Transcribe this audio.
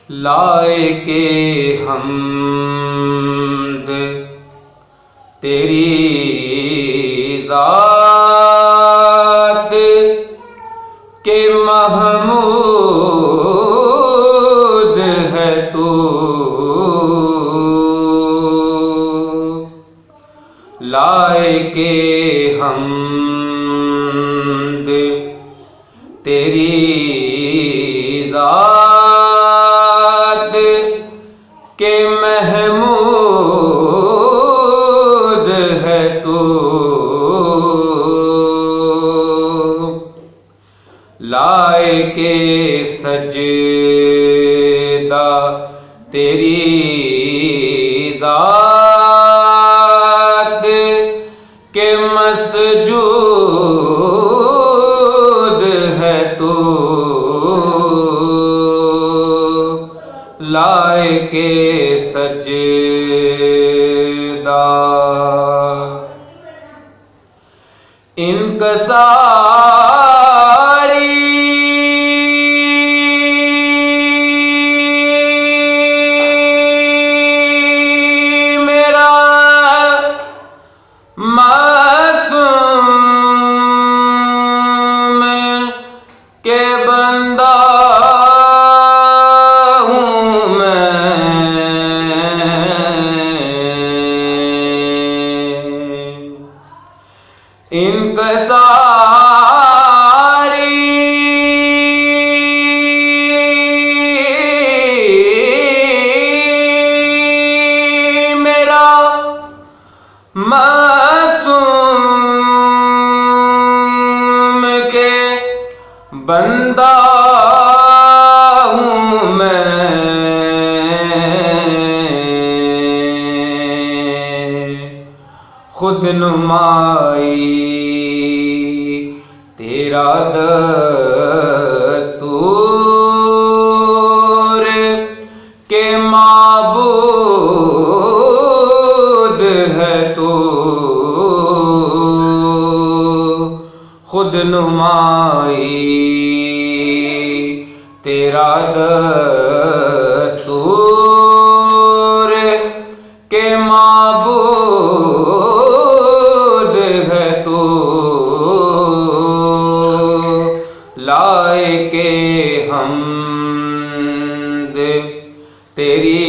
लायके हम्द तेरी ज़ात के महमूद है तू। लायके हम्द तेरी ज़ात के महमूद है तू। लायके सजदा तेरी ज़ात के मसजूद है तू। लायके सजदा इनकसारी मेरा मासूम के बंदा इनकसारी मेरा मासूम के बंदा हूँ मैं। खुद नुमाई तेरा दस्तूर के माबूद है तू। खुद नुमाई तेरा दस्तूर के माबूद है तू। लायके हम्द तेरी